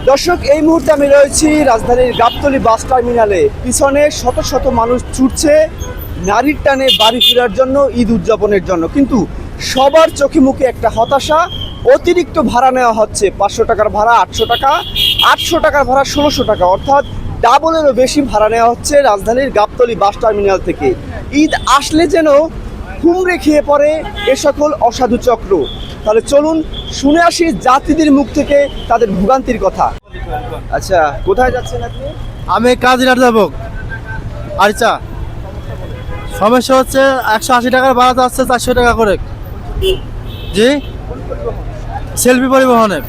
দর্শক, এই মুহূর্তে আমি রয়েছি রাজধানীর গাবতলী বাস টার্মিনালে। পিছনে শত শত মানুষ ছুটছে নারীর টানে বাড়ি ফেরার জন্য, ঈদ উদযাপনের জন্য। কিন্তু সবার চোখে মুখে একটা হতাশা, অতিরিক্ত ভাড়া নেওয়া হচ্ছে। 500 টাকার ভাড়া 800 টাকা, 800 টাকার ভাড়া 1600 টাকা, অর্থাৎ ডাবলেরও বেশি ভাড়া নেওয়া হচ্ছে রাজধানীর গাবতলী বাস টার্মিনাল থেকে। ঈদ আসলে যেন হুমড়ে খেয়ে পড়ে এ সকল অসাধু চক্র। তাহলে চলুন শুনে আসি যাত্রীদের মুখ থেকে তাদের ভোগান্তির কথা। আচ্ছা, কোথায় যাচ্ছেন আপনি? আমি কাজিরাট যাবো। আচ্ছা, সমস্যা হচ্ছে 180 টাকার ভাড়া যাচ্ছে 400 টাকা করে। জি, সেলফি পরিবহনে।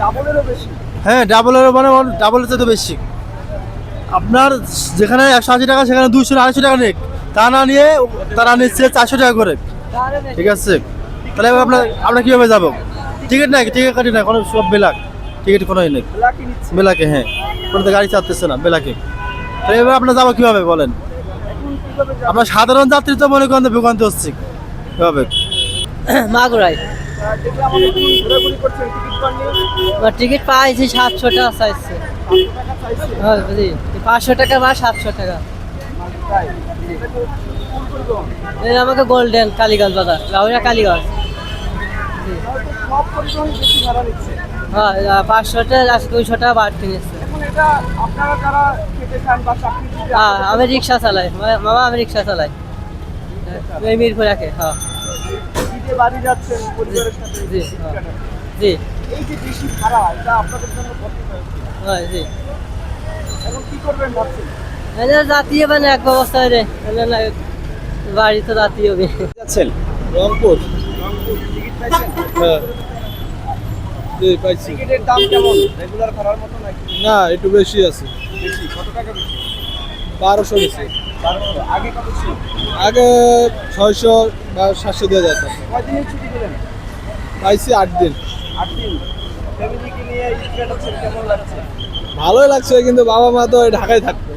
ডাবলেরও বেশি। হ্যাঁ, ডাবলের মানে ডাবলের চেয়ে তো বেশি। আপনার যেখানে 180 টাকা সেখানে 200-250 টাকা নেই, তা না নিয়ে তারা নিচ্ছে 400 টাকা করে। ঠিক আছে, তাহলে আমরা কীভাবে যাবো? টিকিট নাই, টিকিট কাটি না, কোনো সব বেলাক, টিকিট কোনো নেই। বেলাকে, হ্যাঁ, কোনো তো গাড়ি চাচ্ছে না বেলাকে। তাহলে এবার আপনার যাবো কীভাবে বলেন? আমরা সাধারণ যাত্রী তো মনে করেন ভোগান্তি হচ্ছে কীভাবে? মাগুরাই টিকিট পাইছি 700 টাকা চাইছে। হ্যাঁ, বুঝি 500 টাকা বা 700 টাকা। এই আমাকে গোল্ডেন কালীগঞ্জ বাজার, লাউরা কালীগঞ্জ। হ্যাঁ, 500 টাকা 200 টাকা বাড়তি নিচ্ছে। হ্যাঁ, আমি রিক্সা চালাই মামা, আমি রিক্সা চালাই এই মিরপুর রাখে। হ্যাঁ, জি জি এই যে বেশি ভাড়া, এটা আপনাদের জন্য হ্যাঁ জি। এখন কি করবেন ভাবছেন? জাতীয় মানে এক ব্যবস্থায় রে বাড়ি তো জাতীয় যাচ্ছেন রংপুর। টিকিট পাইছেন? হ্যাঁ, জি পাইছি। টিকিটের দাম কেমন? রেগুলার ভাড়ার মতো নাকি না, একটু বেশি আছে। বেশি? কত টাকা বেশি? 1200 বেশি। আগে কত ছিল? আগে 600 বা 700 দেওয়া যেত। কয়দিনের ছুটি পেলেন? পাইছি 8 দিন। 8 দিন। ফ্যামিলিকে নিয়ে ঈদ কাটাচ্ছেন, কেমন লাগছে? ভালোই লাগছে, কিন্তু বাবা মা তো ঢাকায় থাকবে,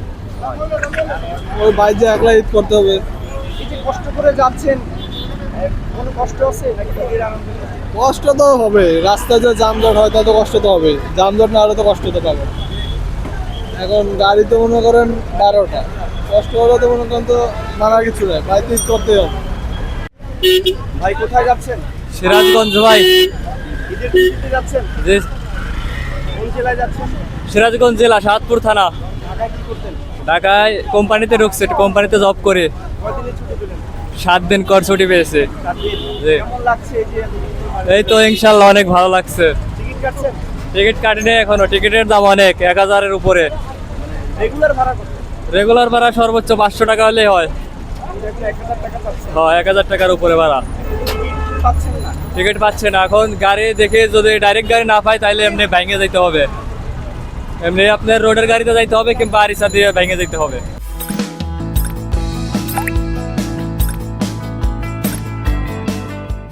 ওই বাইরে একলা ঈদ করতে হবে। এই যে কষ্ট করে যাচ্ছেন, কোনো কষ্ট আছে নাকি ঈদের আনন্দ? কষ্ট তো হবে, রাস্তায় যে যানজট হয় তা তো কষ্ট তো হবে, যানজট না হলে তো কষ্ট তো পাবে। এখন গাড়িতে মনে করেন 12টা, কষ্ট হলে তো মনে করেন তো নানা কিছু নেই, বাড়িতে ঈদ করতে হবে। ভাই কোথায় যাচ্ছেন? সিরাজগঞ্জ ভাই। ঈদের ছুটিতে যাচ্ছেন? যে কোন জেলায় যাচ্ছেন? সিরাজগঞ্জ জেলা সাতপুর থানা। ঢাকায় কি করতেন? ঢাকায় কোম্পানিতে ঢুকছে, কোম্পানিতে জব করে। কয়দিনের ছুটি পেলেন? 7 দিন কর ছুটি পেয়েছে। 7 দিন। জি। কেমন লাগছে এই যে এই তো ইনশাল্লাহ অনেক ভালো লাগছে। টিকিট কাটছেন? টিকিট কাটিনি এখনো, টিকিটের দাম অনেক, 1000-এর উপরে। রেগুলার ভাড়া কত? রেগুলার ভাড়া সর্বোচ্চ 500 টাকা হলেই হয়। আপনি এখন 1000 টাকা পাচ্ছেন? হ্যাঁ, 1000 টাকার উপরে ভাড়া। টিকিট পাচ্ছেন না? টিকিট পাচ্ছে না। এখন গাড়ি দেখে যদি ডাইরেক্ট গাড়ি না পাই তাহলে এমনি ভেঙে যেতে হবে, এমনি আপনার রোডের গাড়িতে যাইতে হবে কিংবা আরিসা দিয়ে ভেঙে যেতে হবে।